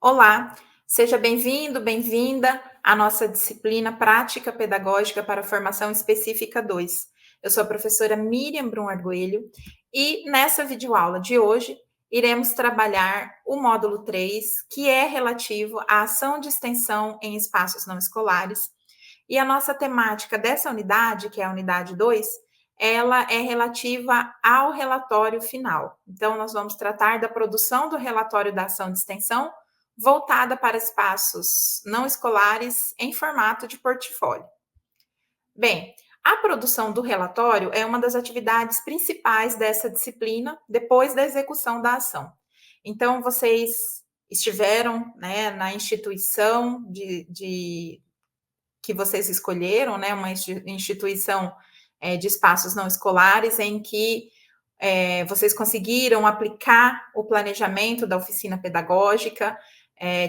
Olá, seja bem-vindo, bem-vinda à nossa disciplina Prática Pedagógica para a Formação Específica 2. Eu sou a professora Miriam Brum Arguelho e nessa videoaula de hoje iremos trabalhar o módulo 3, que é relativo à ação de extensão em espaços não escolares. E a nossa temática dessa unidade, que é a unidade 2, ela é relativa ao relatório final. Então, nós vamos tratar da produção do relatório da ação de extensão voltada para espaços não escolares em formato de portfólio. Bem, a produção do relatório é uma das atividades principais dessa disciplina depois da execução da ação. Então, vocês estiveram, né, na instituição que vocês escolheram, né, uma instituição de espaços não escolares em que vocês conseguiram aplicar o planejamento da oficina pedagógica,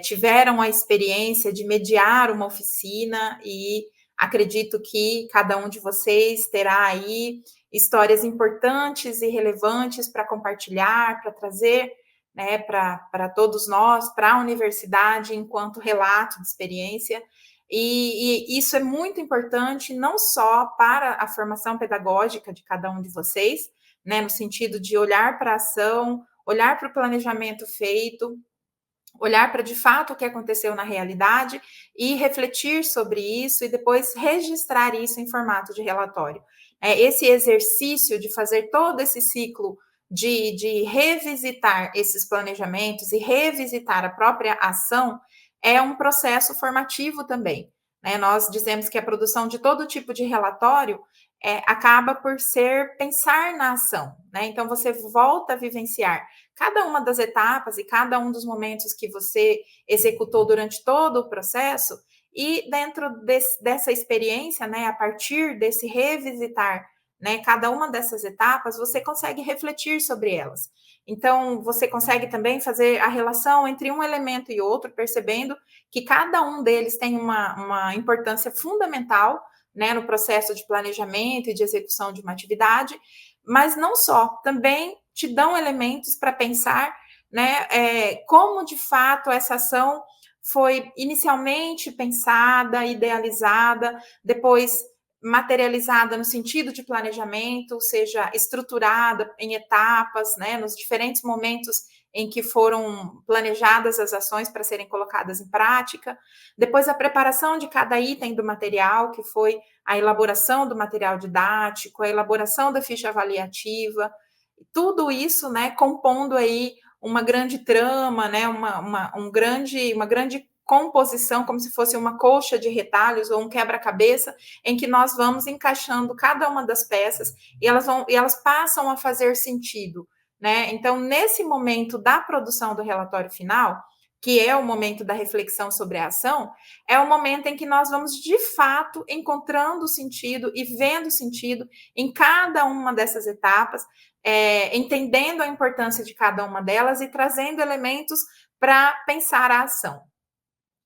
tiveram a experiência de mediar uma oficina e acredito que cada um de vocês terá aí histórias importantes e relevantes para compartilhar, para trazer, né, para todos nós, para a universidade, enquanto relato de experiência. E isso é muito importante, não só para a formação pedagógica de cada um de vocês, né, no sentido de olhar para a ação, olhar para o planejamento feito, olhar para de fato o que aconteceu na realidade e refletir sobre isso e depois registrar isso em formato de relatório. Esse exercício de fazer todo esse ciclo de revisitar esses planejamentos e revisitar a própria ação é um processo formativo também. Né? Nós dizemos que a produção de todo tipo de relatório acaba por ser pensar na ação. Né? Então, você volta a vivenciar cada uma das etapas e cada um dos momentos que você executou durante todo o processo, e dentro dessa experiência, né, a partir desse revisitar, né, cada uma dessas etapas, você consegue refletir sobre elas. Então, você consegue também fazer a relação entre um elemento e outro, percebendo que cada um deles tem uma importância fundamental, né, no processo de planejamento e de execução de uma atividade, mas não só, também te dão elementos para pensar, né, como de fato essa ação foi inicialmente pensada, idealizada, depois materializada no sentido de planejamento, ou seja, estruturada em etapas, né, nos diferentes momentos em que foram planejadas as ações para serem colocadas em prática, depois a preparação de cada item do material, que foi a elaboração do material didático, a elaboração da ficha avaliativa, tudo isso, né, compondo aí uma grande trama, né, uma grande composição, como se fosse uma colcha de retalhos ou um quebra-cabeça, em que nós vamos encaixando cada uma das peças e elas passam a fazer sentido, né? Então, nesse momento da produção do relatório final, que é o momento da reflexão sobre a ação, é o momento em que nós vamos, de fato, encontrando sentido e vendo sentido em cada uma dessas etapas, entendendo a importância de cada uma delas e trazendo elementos para pensar a ação.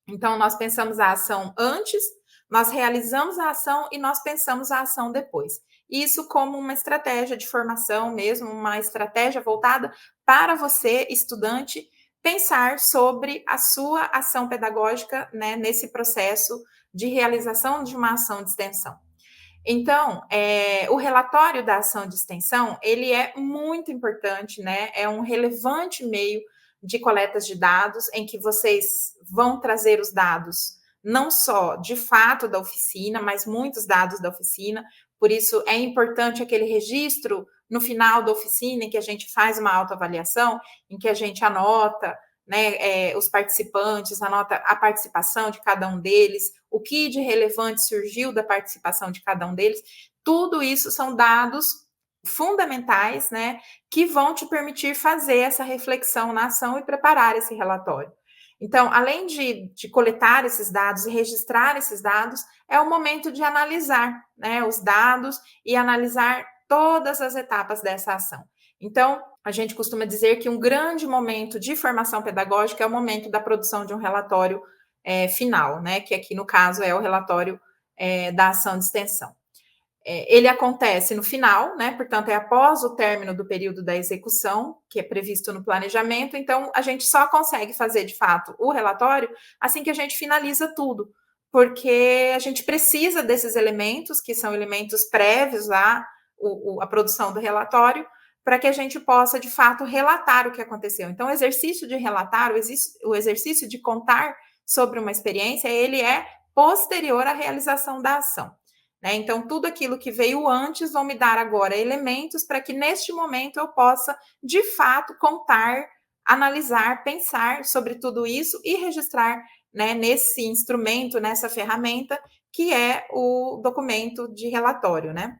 Então, nós pensamos a ação antes, nós realizamos a ação e nós pensamos a ação depois. Isso como uma estratégia de formação mesmo, uma estratégia voltada para você, estudante, pensar sobre a sua ação pedagógica, né, nesse processo de realização de uma ação de extensão. Então, o relatório da ação de extensão, ele é muito importante, né? É um relevante meio de coletas de dados em que vocês vão trazer os dados não só de fato da oficina, mas muitos dados da oficina. Por isso é importante aquele registro no final da oficina em que a gente faz uma autoavaliação, em que a gente anota, né, os participantes, anota a participação de cada um deles, o que de relevante surgiu da participação de cada um deles. Tudo isso são dados fundamentais, né, que vão te permitir fazer essa reflexão na ação e preparar esse relatório. Então, além de coletar esses dados e registrar esses dados, é o momento de analisar, né, os dados e analisar todas as etapas dessa ação. Então, a gente costuma dizer que um grande momento de formação pedagógica é o momento da produção de um relatório final, né, que aqui no caso é o relatório da ação de extensão. ele acontece no final, né? Portanto, é após o término do período da execução, que é previsto no planejamento. Então, a gente só consegue fazer, de fato, o relatório assim que a gente finaliza tudo, porque a gente precisa desses elementos, que são elementos prévios à produção do relatório, para que a gente possa, de fato, relatar o que aconteceu. Então, o exercício de relatar, o exercício de contar sobre uma experiência, ele é posterior à realização da ação. Né? Então, tudo aquilo que veio antes vão me dar agora elementos para que, neste momento, eu possa, de fato, contar, analisar, pensar sobre tudo isso e registrar, né, nesse instrumento, nessa ferramenta, que é o documento de relatório, né?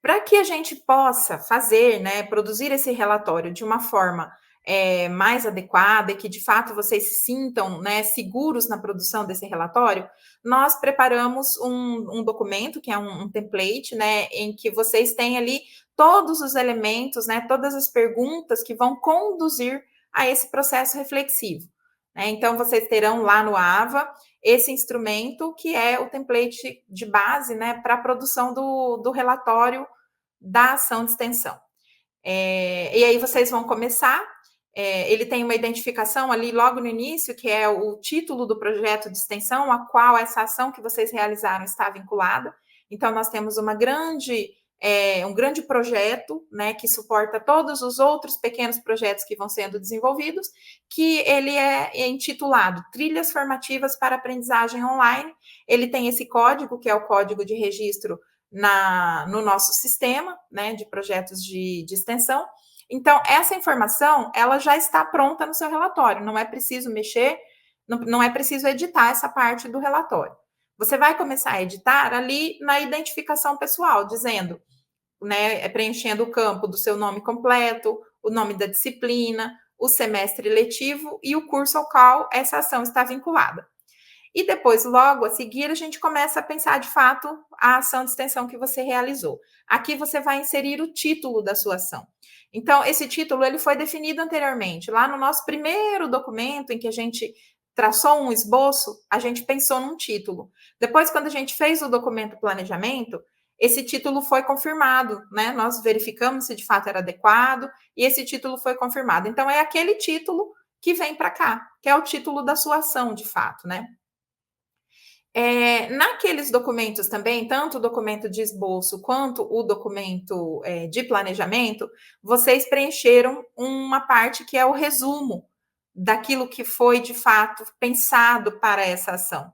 Para que a gente possa fazer, né, produzir esse relatório de uma forma mais adequada e que de fato vocês se sintam, né, seguros na produção desse relatório, nós preparamos um documento que é um template, né, em que vocês têm ali todos os elementos, né, todas as perguntas que vão conduzir a esse processo reflexivo. Né? Então, vocês terão lá no AVA esse instrumento que é o template de base, né, para a produção do relatório da ação de extensão. E aí vocês vão começar. Ele tem uma identificação ali logo no início, que é o título do projeto de extensão, a qual essa ação que vocês realizaram está vinculada. Então, nós temos um grande projeto, né, que suporta todos os outros pequenos projetos que vão sendo desenvolvidos, que ele é intitulado Trilhas Formativas para Aprendizagem Online. Ele tem esse código, que é o código de registro no nosso sistema, né, de projetos de extensão. Então, essa informação, ela já está pronta no seu relatório, não é preciso mexer, não é preciso editar essa parte do relatório. Você vai começar a editar ali na identificação pessoal, dizendo, né, preenchendo o campo do seu nome completo, o nome da disciplina, o semestre letivo e o curso ao qual essa ação está vinculada. E depois, logo a seguir, a gente começa a pensar de fato a ação de extensão que você realizou. Aqui você vai inserir o título da sua ação. Então, esse título ele foi definido anteriormente. Lá no nosso primeiro documento, em que a gente traçou um esboço, a gente pensou num título. Depois, quando a gente fez o documento planejamento, esse título foi confirmado, né? Nós verificamos se de fato era adequado e esse título foi confirmado. Então, é aquele título que vem para cá, que é o título da sua ação, de fato, né? Naqueles documentos também, tanto o documento de esboço quanto o documento de planejamento, vocês preencheram uma parte que é o resumo daquilo que foi de fato pensado para essa ação.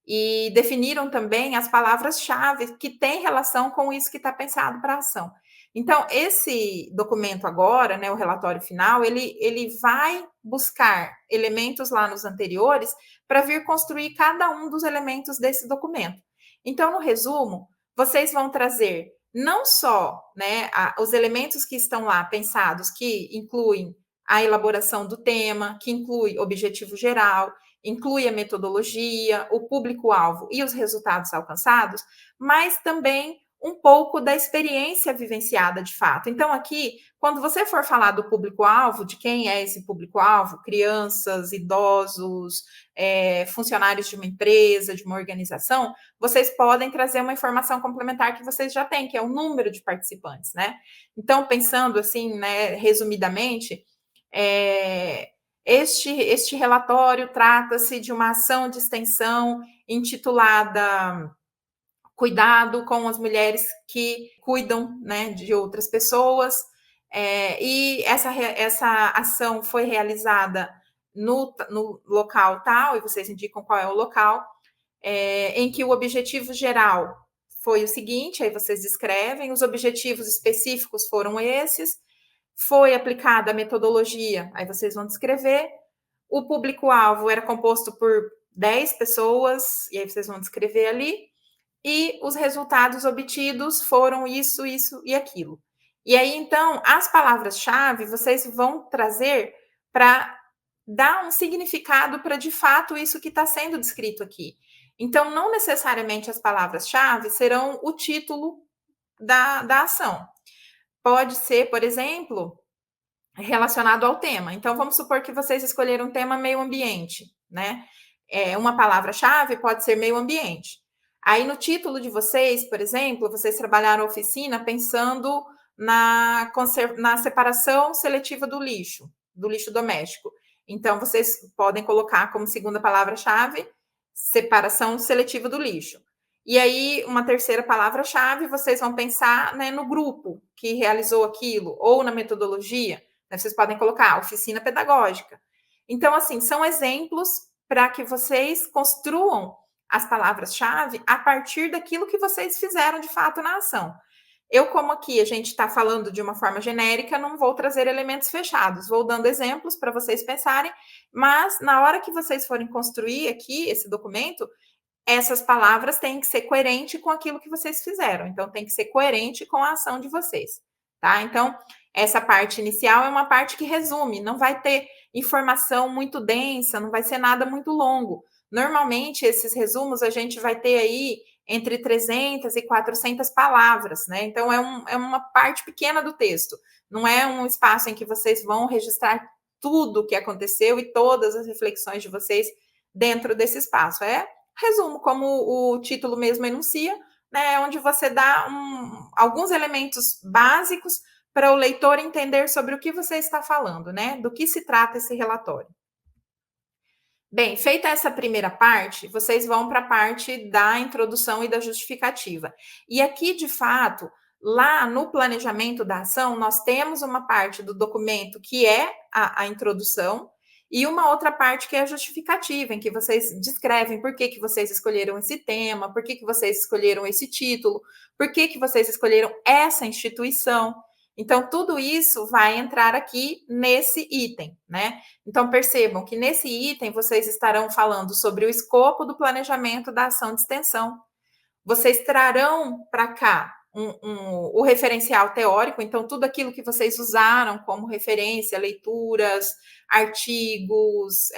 E definiram também as palavras-chave que têm relação com isso que está pensado para a ação. Então, esse documento agora, né, o relatório final, ele vai buscar elementos lá nos anteriores para vir construir cada um dos elementos desse documento. Então, no resumo, vocês vão trazer não só, né, os elementos que estão lá pensados, que incluem a elaboração do tema, que inclui objetivo geral, inclui a metodologia, o público-alvo e os resultados alcançados, mas também um pouco da experiência vivenciada de fato. Então, aqui, quando você for falar do público-alvo, de quem é esse público-alvo, crianças, idosos, funcionários de uma empresa, de uma organização, vocês podem trazer uma informação complementar que vocês já têm, que é o número de participantes, né? Então, pensando assim, né, resumidamente, este relatório trata-se de uma ação de extensão intitulada Cuidado com as mulheres que cuidam, né, de outras pessoas, e essa ação foi realizada no local tal, e vocês indicam qual é o local, em que o objetivo geral foi o seguinte, aí vocês descrevem, os objetivos específicos foram esses, foi aplicada a metodologia, aí vocês vão descrever, o público-alvo era composto por 10 pessoas, e aí vocês vão descrever ali, e os resultados obtidos foram isso, isso e aquilo. E aí, então, as palavras-chave vocês vão trazer para dar um significado para, de fato, isso que está sendo descrito aqui. Então, não necessariamente as palavras-chave serão o título da ação. Pode ser, por exemplo, relacionado ao tema. Então, vamos supor que vocês escolheram um tema meio ambiente, né? Uma palavra-chave pode ser meio ambiente. Aí no título de vocês, por exemplo, vocês trabalharam a oficina pensando na separação seletiva do lixo doméstico. Então, vocês podem colocar como segunda palavra-chave separação seletiva do lixo. E aí, uma terceira palavra-chave, vocês vão pensar, né, no grupo que realizou aquilo, ou na metodologia, né, vocês podem colocar oficina pedagógica. Então, assim, são exemplos para que vocês construam as palavras-chave a partir daquilo que vocês fizeram de fato na ação. Eu, como aqui a gente está falando de uma forma genérica, não vou trazer elementos fechados, vou dando exemplos para vocês pensarem, mas na hora que vocês forem construir aqui esse documento, essas palavras têm que ser coerentes com aquilo que vocês fizeram. Então, tem que ser coerente com a ação de vocês, tá? Então, essa parte inicial é uma parte que resume, não vai ter informação muito densa, não vai ser nada muito longo. Normalmente, esses resumos a gente vai ter aí entre 300 e 400 palavras, né? Então, é uma parte pequena do texto. Não é um espaço em que vocês vão registrar tudo o que aconteceu e todas as reflexões de vocês dentro desse espaço. É resumo, como o título mesmo enuncia, né, onde você dá alguns elementos básicos para o leitor entender sobre o que você está falando, né? Do que se trata esse relatório. Bem, feita essa primeira parte, vocês vão para a parte da introdução e da justificativa. E aqui, de fato, lá no planejamento da ação, nós temos uma parte do documento que é a introdução, e uma outra parte que é a justificativa, em que vocês descrevem por que vocês escolheram esse tema, por que vocês escolheram esse título, por que vocês escolheram essa instituição. Então, tudo isso vai entrar aqui nesse item, né? Então, percebam que nesse item vocês estarão falando sobre o escopo do planejamento da ação de extensão. Vocês trarão para cá o referencial teórico, então, tudo aquilo que vocês usaram como referência, leituras, artigos,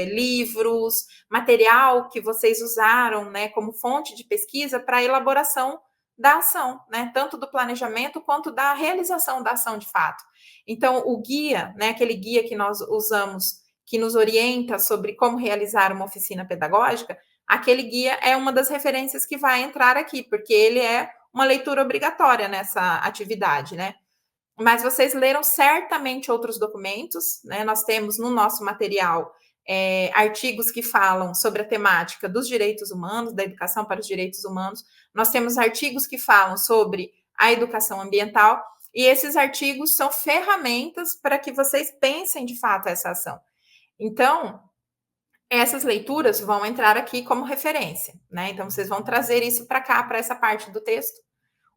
livros, material que vocês usaram, né, como fonte de pesquisa para a elaboração da ação, né, tanto do planejamento quanto da realização da ação de fato. Então, o guia, né, aquele guia que nós usamos, que nos orienta sobre como realizar uma oficina pedagógica, aquele guia é uma das referências que vai entrar aqui, porque ele é uma leitura obrigatória nessa atividade, né? Mas vocês leram certamente outros documentos, né? Nós temos no nosso material artigos que falam sobre a temática dos direitos humanos, da educação para os direitos humanos. Nós temos artigos que falam sobre a educação ambiental, e esses artigos são ferramentas para que vocês pensem de fato essa ação. Então, essas leituras vão entrar aqui como referência, né? Então, vocês vão trazer isso para cá, para essa parte do texto.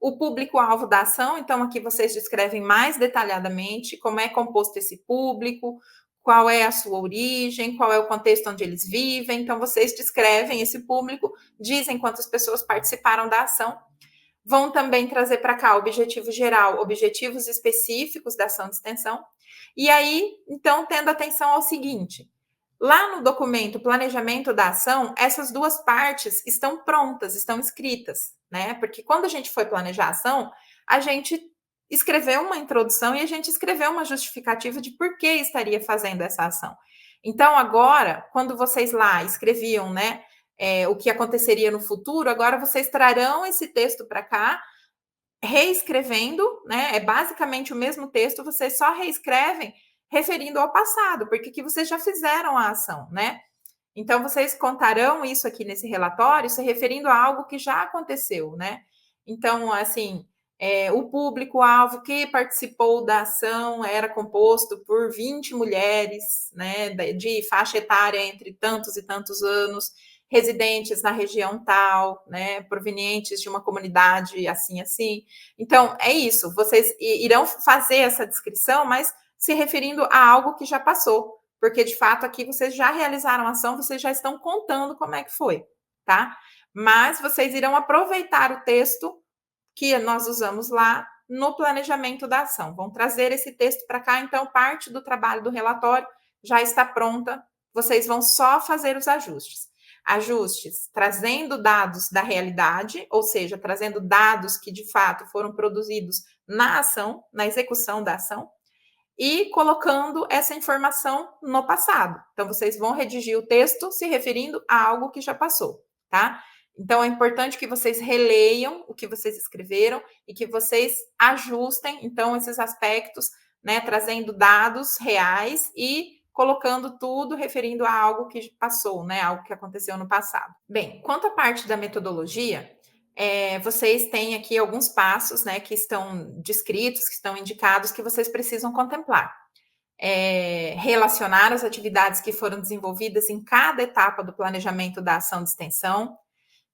O público-alvo da ação, então, aqui vocês descrevem mais detalhadamente como é composto esse público, qual é a sua origem, qual é o contexto onde eles vivem. Então, vocês descrevem esse público, dizem quantas pessoas participaram da ação. Vão também trazer para cá o objetivo geral, objetivos específicos da ação de extensão. E aí, então, tendo atenção ao seguinte: lá no documento Planejamento da Ação, essas duas partes estão prontas, estão escritas, né? Porque quando a gente foi planejar a ação, a gente escreveu uma introdução e a gente escreveu uma justificativa de por que estaria fazendo essa ação. Então, agora, quando vocês lá escreviam, né, o que aconteceria no futuro, agora vocês trarão esse texto para cá, reescrevendo, né? É basicamente o mesmo texto, vocês só reescrevem referindo ao passado, porque que vocês já fizeram a ação, né? Então, vocês contarão isso aqui nesse relatório, se referindo a algo que já aconteceu, né? Então, assim, o público-alvo que participou da ação era composto por 20 mulheres, né, de faixa etária entre tantos e tantos anos, residentes na região tal, né, provenientes de uma comunidade assim, assim. Então, é isso, vocês irão fazer essa descrição, mas se referindo a algo que já passou, porque de fato aqui vocês já realizaram a ação, vocês já estão contando como é que foi, tá? Mas vocês irão aproveitar o texto que nós usamos lá no planejamento da ação. Vão trazer esse texto para cá, então parte do trabalho do relatório já está pronta, vocês vão só fazer os ajustes. Ajustes trazendo dados da realidade, ou seja, trazendo dados que de fato foram produzidos na ação, na execução da ação, e colocando essa informação no passado. Então, vocês vão redigir o texto se referindo a algo que já passou, tá? Então, é importante que vocês releiam o que vocês escreveram e que vocês ajustem, então, esses aspectos, né, trazendo dados reais e colocando tudo referindo a algo que passou, né, algo que aconteceu no passado. Bem, quanto à parte da metodologia, vocês têm aqui alguns passos, né, que estão descritos, que estão indicados, que vocês precisam contemplar. Relacionar as atividades que foram desenvolvidas em cada etapa do planejamento da ação de extensão,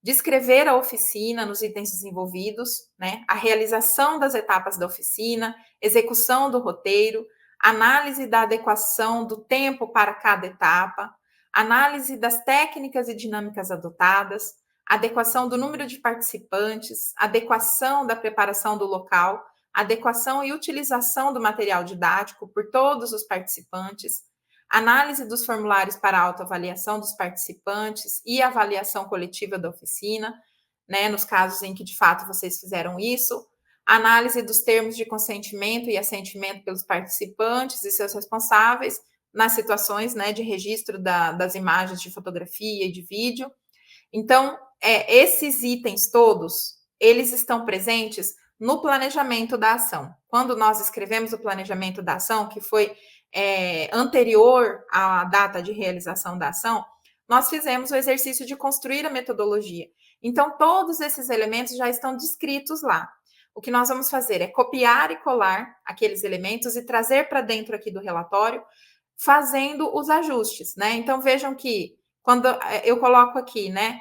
descrever a oficina nos itens desenvolvidos, né, a realização das etapas da oficina, execução do roteiro, análise da adequação do tempo para cada etapa, análise das técnicas e dinâmicas adotadas, adequação do número de participantes, adequação da preparação do local, adequação e utilização do material didático por todos os participantes, análise dos formulários para autoavaliação dos participantes e avaliação coletiva da oficina, né, nos casos em que de fato vocês fizeram isso, análise dos termos de consentimento e assentimento pelos participantes e seus responsáveis nas situações, né, de registro das imagens de fotografia e de vídeo. Então, esses itens todos, eles estão presentes no planejamento da ação. Quando nós escrevemos o planejamento da ação, que foi anterior à data de realização da ação, nós fizemos o exercício de construir a metodologia. Então, todos esses elementos já estão descritos lá. O que nós vamos fazer é copiar e colar aqueles elementos e trazer para dentro aqui do relatório, fazendo os ajustes, né? Então, vejam que quando eu coloco aqui, né,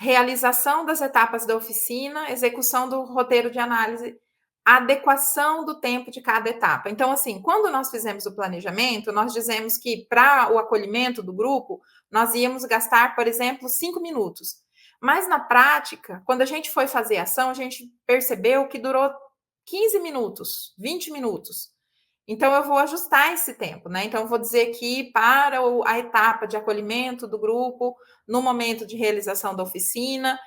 realização das etapas da oficina, execução do roteiro de análise, adequação do tempo de cada etapa. Então, assim, quando nós fizemos o planejamento, nós dizemos que para o acolhimento do grupo, nós íamos gastar, por exemplo, 5 minutos. Mas na prática, quando a gente foi fazer a ação, a gente percebeu que durou 15 minutos, 20 minutos. Então, eu vou ajustar esse tempo, né? Então, eu vou dizer que para a etapa de acolhimento do grupo, no momento de realização da oficina,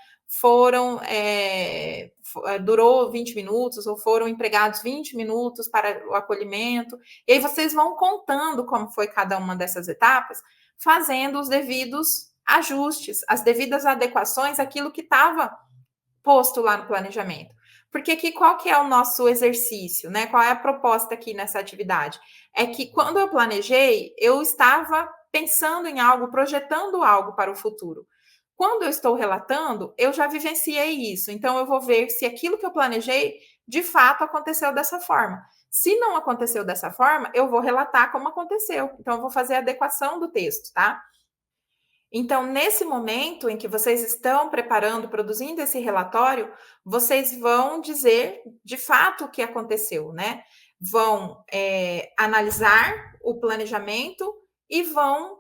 durou 20 minutos, ou foram empregados 20 minutos para o acolhimento. E aí vocês vão contando como foi cada uma dessas etapas, fazendo os devidos ajustes, as devidas adequações àquilo que estava posto lá no planejamento. Porque aqui, qual que é o nosso exercício, né? Qual é a proposta aqui nessa atividade? É que quando eu planejei, eu estava pensando em algo, projetando algo para o futuro. Quando eu estou relatando, eu já vivenciei isso. Então, eu vou ver se aquilo que eu planejei, de fato, aconteceu dessa forma. Se não aconteceu dessa forma, eu vou relatar como aconteceu. Então, eu vou fazer a adequação do texto, tá? Então, nesse momento em que vocês estão preparando, produzindo esse relatório, vocês vão dizer de fato o que aconteceu, né? Vão analisar o planejamento e vão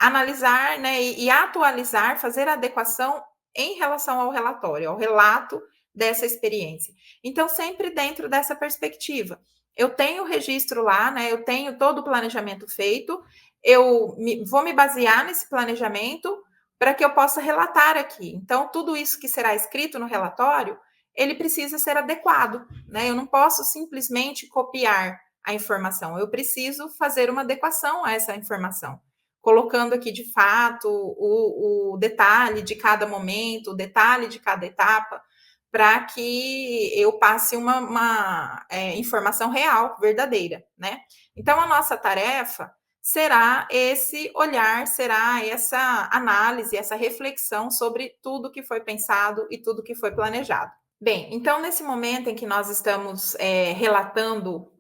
analisar, né, e atualizar, fazer a adequação em relação ao relatório, ao relato dessa experiência. Então, sempre dentro dessa perspectiva. Eu tenho o registro lá, né? Eu tenho todo o planejamento feito, vou me basear nesse planejamento para que eu possa relatar aqui. Então, tudo isso que será escrito no relatório, ele precisa ser adequado, né? Eu não posso simplesmente copiar a informação, eu preciso fazer uma adequação a essa informação, colocando aqui de fato o detalhe de cada momento, o detalhe de cada etapa, para que eu passe uma informação real, verdadeira, né? Então, a nossa tarefa será esse olhar, será essa análise, essa reflexão sobre tudo que foi pensado e tudo que foi planejado. Bem, então nesse momento em que nós estamos relatando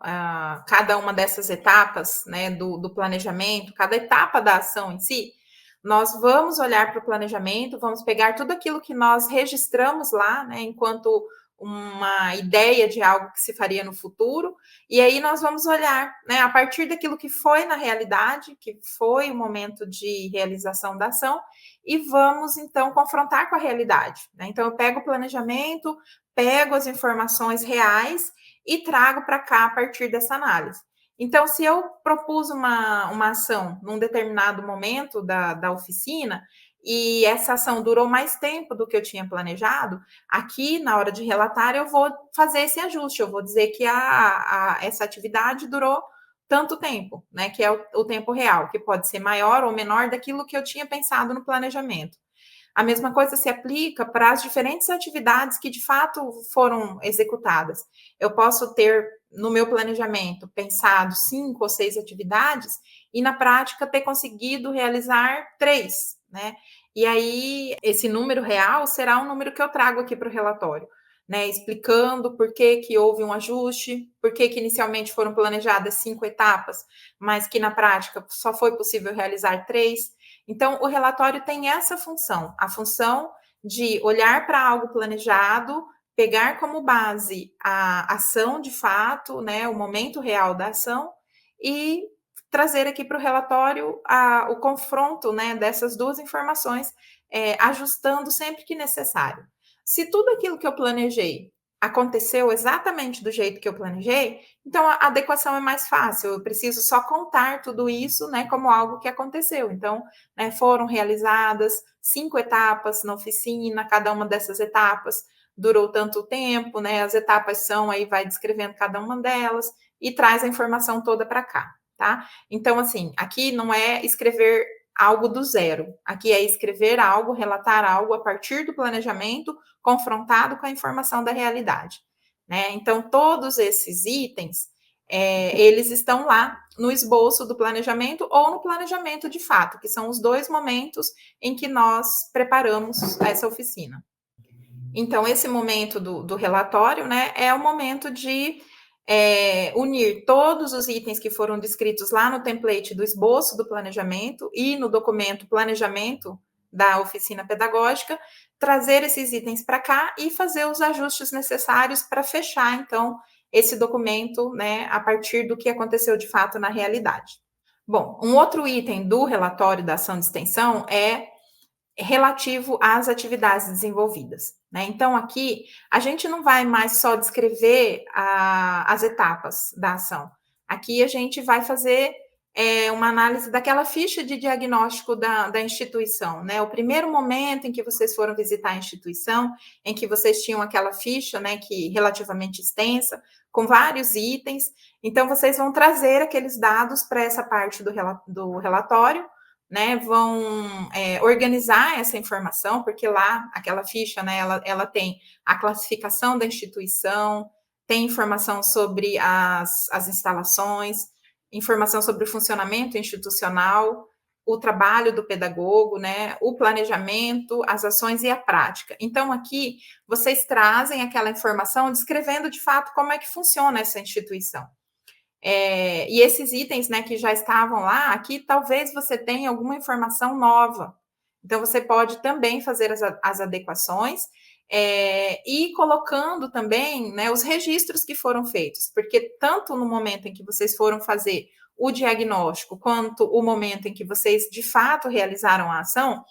cada uma dessas etapas, né, do planejamento, cada etapa da ação em si, nós vamos olhar para o planejamento, vamos pegar tudo aquilo que nós registramos lá, né, enquanto uma ideia de algo que se faria no futuro, e aí nós vamos olhar, né, a partir daquilo que foi na realidade, que foi o momento de realização da ação, e vamos então confrontar com a realidade, né? Então eu pego o planejamento, pego as informações reais e trago para cá a partir dessa análise. Então, se eu propus uma ação num determinado momento da oficina, e essa ação durou mais tempo do que eu tinha planejado, aqui, na hora de relatar, eu vou fazer esse ajuste, eu vou dizer que essa atividade durou tanto tempo, né, que é o tempo real, que pode ser maior ou menor daquilo que eu tinha pensado no planejamento. A mesma coisa se aplica para as diferentes atividades que de fato foram executadas. Eu posso ter no meu planejamento pensado 5 ou 6 atividades e na prática ter conseguido realizar 3, né? E aí esse número real será um número que eu trago aqui para o relatório, né? Explicando por que que houve um ajuste, por que que inicialmente foram planejadas 5 etapas, mas que na prática só foi possível realizar 3. Então, o relatório tem essa função, a função de olhar para algo planejado, pegar como base a ação de fato, né, o momento real da ação, e trazer aqui para o relatório o confronto, né, dessas duas informações, ajustando sempre que necessário. Se tudo aquilo que eu planejei aconteceu exatamente do jeito que eu planejei, então a adequação é mais fácil. Eu preciso só contar tudo isso, né, como algo que aconteceu. Então, né, foram realizadas 5 etapas na oficina, cada uma dessas etapas durou tanto tempo, né? As etapas são, aí vai descrevendo cada uma delas e traz a informação toda para cá, tá? Então, assim, aqui não é escrever algo do zero, aqui é escrever algo, relatar algo a partir do planejamento confrontado com a informação da realidade, né? Então, todos esses itens, eles estão lá no esboço do planejamento ou no planejamento de fato, que são os dois momentos em que nós preparamos essa oficina. Então, esse momento do relatório, né, é o momento de unir todos os itens que foram descritos lá no template do esboço do planejamento e no documento planejamento da oficina pedagógica, trazer esses itens para cá e fazer os ajustes necessários para fechar, então, esse documento, né, a partir do que aconteceu de fato na realidade. Bom, um outro item do relatório da ação de extensão é relativo às atividades desenvolvidas, né? Então, aqui a gente não vai mais só descrever as etapas da ação. Aqui a gente vai fazer uma análise daquela ficha de diagnóstico da instituição, né? O primeiro momento em que vocês foram visitar a instituição, em que vocês tinham aquela ficha, né, que relativamente extensa, com vários itens. Então, vocês vão trazer aqueles dados para essa parte do relatório, né, vão organizar essa informação, porque lá, aquela ficha, né, ela tem a classificação da instituição, tem informação sobre as instalações, informação sobre o funcionamento institucional, o trabalho do pedagogo, né, o planejamento, as ações e a prática. Então, aqui, vocês trazem aquela informação descrevendo, de fato, como é que funciona essa instituição. E esses itens, né, que já estavam lá, aqui talvez você tenha alguma informação nova. Então, você pode também fazer as adequações e colocando também, né, os registros que foram feitos, porque tanto no momento em que vocês foram fazer o diagnóstico, quanto o momento em que vocês de fato realizaram a ação,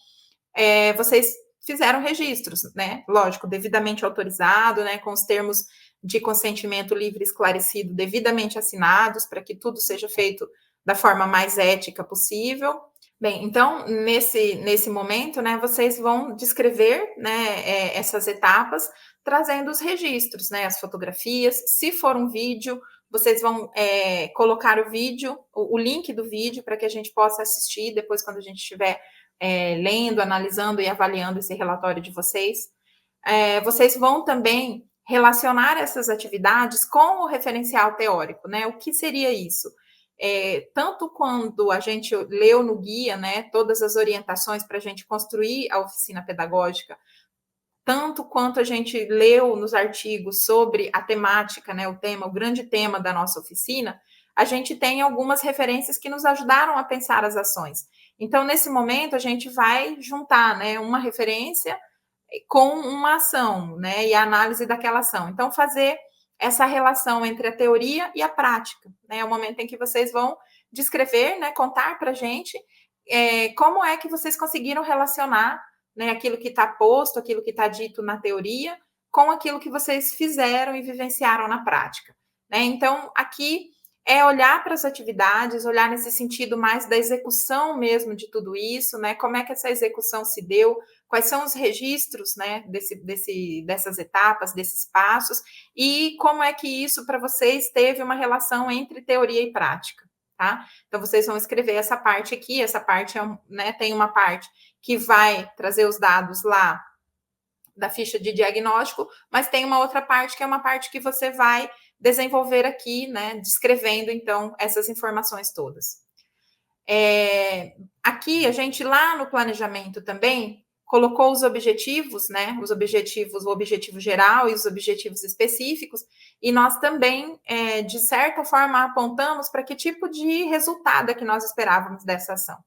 vocês fizeram registros, né? Lógico, devidamente autorizado, né? Com os termos de consentimento livre e esclarecido devidamente assinados, para que tudo seja feito da forma mais ética possível. Bem, então, nesse momento, né, vocês vão descrever, né, essas etapas, trazendo os registros, né, as fotografias. Se for um vídeo, vocês vão colocar o vídeo, o link do vídeo, para que a gente possa assistir depois, quando a gente estiver lendo, analisando e avaliando esse relatório de vocês. Vocês vão também relacionar essas atividades com o referencial teórico, né? O que seria isso? Tanto quando a gente leu no guia, né, todas as orientações para a gente construir a oficina pedagógica, tanto quanto a gente leu nos artigos sobre a temática, né, o grande tema da nossa oficina, a gente tem algumas referências que nos ajudaram a pensar as ações. Então, nesse momento, a gente vai juntar, né, uma referência com uma ação, né, e a análise daquela ação. Então, fazer essa relação entre a teoria e a prática, né, é o momento em que vocês vão descrever, né, contar para a gente como é que vocês conseguiram relacionar, né, aquilo que está posto, aquilo que está dito na teoria, com aquilo que vocês fizeram e vivenciaram na prática, né? Então, aqui é olhar para as atividades, olhar nesse sentido mais da execução mesmo de tudo isso, né? Como é que essa execução se deu, quais são os registros, né, dessas etapas, desses passos, e como é que isso para vocês teve uma relação entre teoria e prática. tá? Então, vocês vão escrever essa parte aqui, essa parte né, tem uma parte que vai trazer os dados lá da ficha de diagnóstico, mas tem uma outra parte que é uma parte que você vai desenvolver aqui, né, descrevendo, então, essas informações todas. Aqui, a gente, lá no planejamento também, colocou os objetivos, né, os objetivos, o objetivo geral e os objetivos específicos, e nós também, de certa forma, apontamos para que tipo de resultado é que nós esperávamos dessa ação.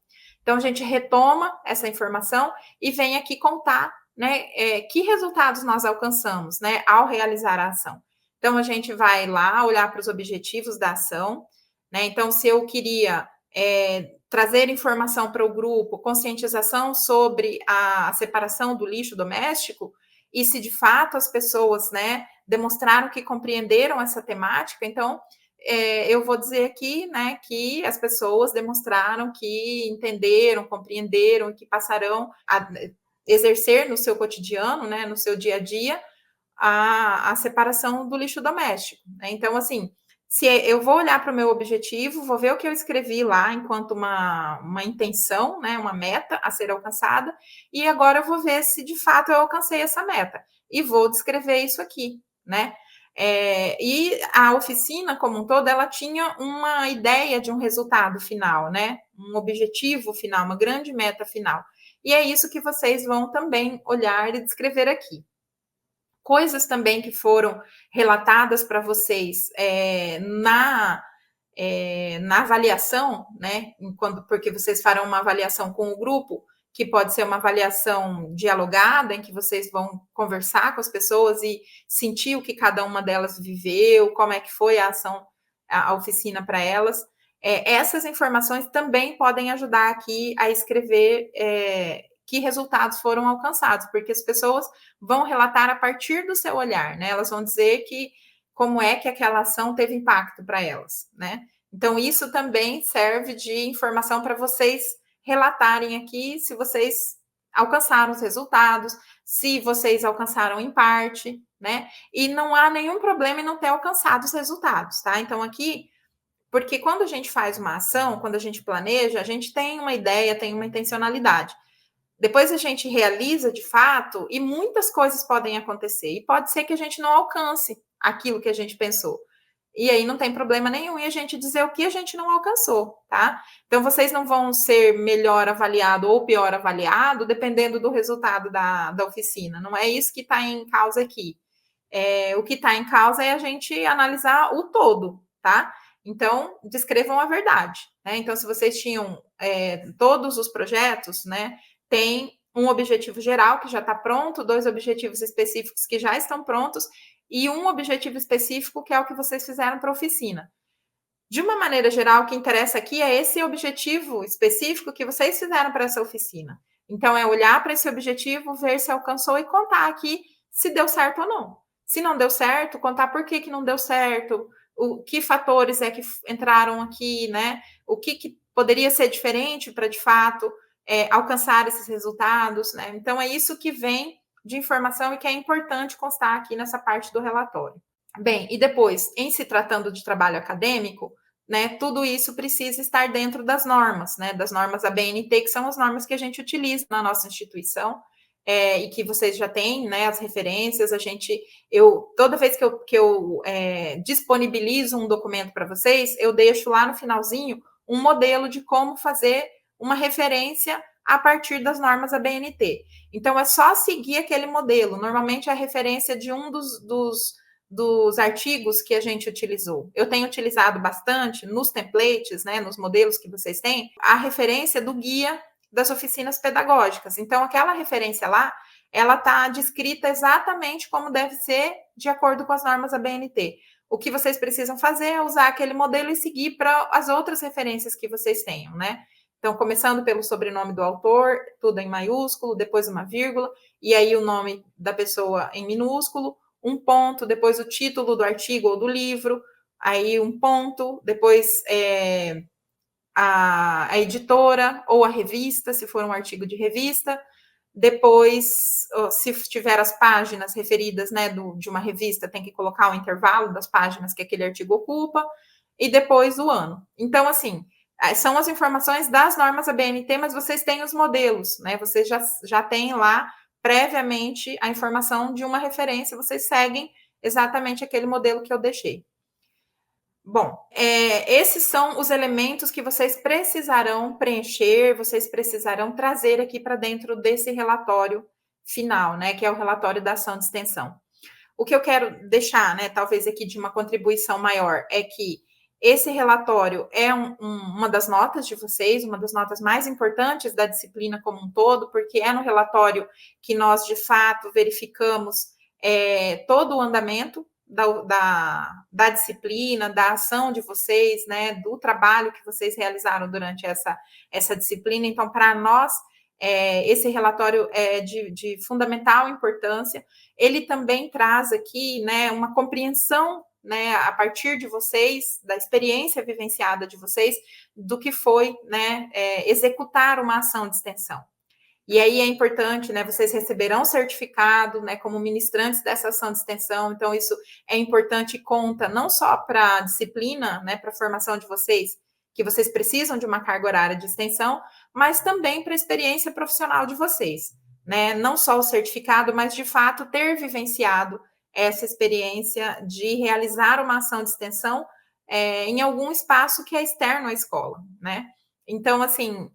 Então, a gente retoma essa informação e vem aqui contar, né, que resultados nós alcançamos, né, ao realizar a ação. Então, a gente vai lá olhar para os objetivos da ação, né, então, se eu queria trazer informação para o grupo, conscientização sobre a separação do lixo doméstico, e se de fato as pessoas, né, demonstraram que compreenderam essa temática, então eu vou dizer aqui, né, que as pessoas demonstraram que entenderam, compreenderam e que passarão a exercer no seu cotidiano, né, no seu dia a dia, a separação do lixo doméstico, né? Então, assim, se eu vou olhar para o meu objetivo, vou ver o que eu escrevi lá enquanto uma intenção, né, uma meta a ser alcançada, e agora eu vou ver se de fato eu alcancei essa meta, e vou descrever isso aqui, né? E a oficina como um todo, ela tinha uma ideia de um resultado final, né? Um objetivo final, uma grande meta final. E é isso que vocês vão também olhar e descrever aqui. Coisas também que foram relatadas para vocês na avaliação, né? Porque vocês farão uma avaliação com o grupo, que pode ser uma avaliação dialogada, em que vocês vão conversar com as pessoas e sentir o que cada uma delas viveu, como é que foi a ação, a oficina para elas. Essas informações também podem ajudar aqui a escrever que resultados foram alcançados, porque as pessoas vão relatar a partir do seu olhar, né? Elas vão dizer como é que aquela ação teve impacto para elas, né? Então, isso também serve de informação para vocês relatarem aqui se vocês alcançaram os resultados, se vocês alcançaram em parte, né? E não há nenhum problema em não ter alcançado os resultados, tá? Então, aqui, porque quando a gente faz uma ação, quando a gente planeja, a gente tem uma ideia, tem uma intencionalidade. Depois a gente realiza de fato e muitas coisas podem acontecer. E pode ser que a gente não alcance aquilo que a gente pensou. E aí não tem problema nenhum em a gente dizer o que a gente não alcançou, tá? Então vocês não vão ser melhor avaliado ou pior avaliado dependendo do resultado da oficina. Não é isso que está em causa aqui. O que está em causa é a gente analisar o todo, tá? Então, descrevam a verdade, né? Então, se vocês tinham todos os projetos, né, tem um objetivo geral que já está pronto, 2 objetivos específicos que já estão prontos e um objetivo específico que é o que vocês fizeram para a oficina. De uma maneira geral, o que interessa aqui é esse objetivo específico que vocês fizeram para essa oficina. Então, é olhar para esse objetivo, ver se alcançou e contar aqui se deu certo ou não. Se não deu certo, contar por que não deu certo, o que fatores é que entraram aqui, né? O que poderia ser diferente para, de fato, alcançar esses resultados, né? Então, é isso que vem de informação e que é importante constar aqui nessa parte do relatório. Bem, e depois, em se tratando de trabalho acadêmico, né, tudo isso precisa estar dentro das normas, né, das normas ABNT, que são as normas que a gente utiliza na nossa instituição, e que vocês já têm, né, as referências, toda vez que eu disponibilizo um documento para vocês, eu deixo lá no finalzinho um modelo de como fazer uma referência a partir das normas ABNT. Então, é só seguir aquele modelo, normalmente é a referência de um dos artigos que a gente utilizou. Eu tenho utilizado bastante nos templates, né, nos modelos que vocês têm, a referência do guia das oficinas pedagógicas. Então, aquela referência lá, ela está descrita exatamente como deve ser de acordo com as normas ABNT. O que vocês precisam fazer é usar aquele modelo e seguir para as outras referências que vocês tenham, né? Então, começando pelo sobrenome do autor, tudo em maiúsculo, depois uma vírgula, e aí o nome da pessoa em minúsculo, um ponto, depois o título do artigo ou do livro, aí um ponto, depois a editora ou a revista, se for um artigo de revista, depois, se tiver as páginas referidas, né, de uma revista, tem que colocar o intervalo das páginas que aquele artigo ocupa, e depois o ano. Então, assim, são as informações das normas ABNT, mas vocês têm os modelos, né? Vocês já têm lá previamente a informação de uma referência, vocês seguem exatamente aquele modelo que eu deixei. Bom, esses são os elementos que vocês precisarão preencher, vocês precisarão trazer aqui para dentro desse relatório final, né? Que é o relatório da ação de extensão. O que eu quero deixar, né, talvez aqui de uma contribuição maior, é que esse relatório é uma das notas de vocês, uma das notas mais importantes da disciplina como um todo, porque é no relatório que nós, de fato, verificamos todo o andamento da disciplina, da ação de vocês, né, do trabalho que vocês realizaram durante essa disciplina. Então, para nós, esse relatório é de fundamental importância. Ele também traz aqui, né, uma compreensão, né, a partir de vocês, da experiência vivenciada de vocês, do que foi, né, executar uma ação de extensão. E aí é importante, né, vocês receberão certificado, né, como ministrantes dessa ação de extensão, então isso é importante e conta não só para a disciplina, né, para a formação de vocês, que vocês precisam de uma carga horária de extensão, mas também para a experiência profissional de vocês, né, não só o certificado, mas de fato ter vivenciado essa experiência de realizar uma ação de extensão em algum espaço que é externo à escola, né. Então, assim,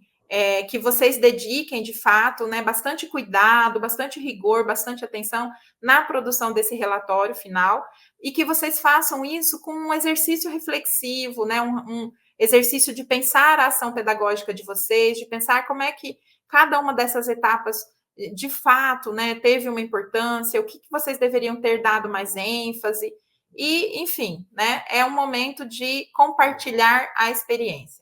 que vocês dediquem, de fato, né, bastante cuidado, bastante rigor, bastante atenção na produção desse relatório final e que vocês façam isso com um exercício reflexivo, né, um exercício de pensar a ação pedagógica de vocês, de pensar como é que cada uma dessas etapas, de fato, né, teve uma importância, o que vocês deveriam ter dado mais ênfase e, enfim, né, é um momento de compartilhar a experiência.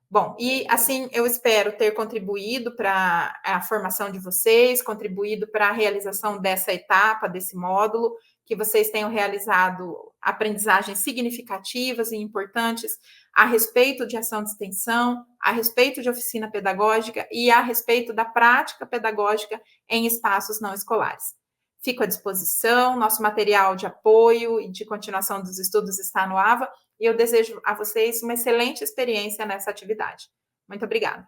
Bom, e assim eu espero ter contribuído para a formação de vocês, contribuído para a realização dessa etapa, desse módulo, que vocês tenham realizado aprendizagens significativas e importantes a respeito de ação de extensão, a respeito de oficina pedagógica e a respeito da prática pedagógica em espaços não escolares. Fico à disposição, nosso material de apoio e de continuação dos estudos está no AVA, e eu desejo a vocês uma excelente experiência nessa atividade. Muito obrigada.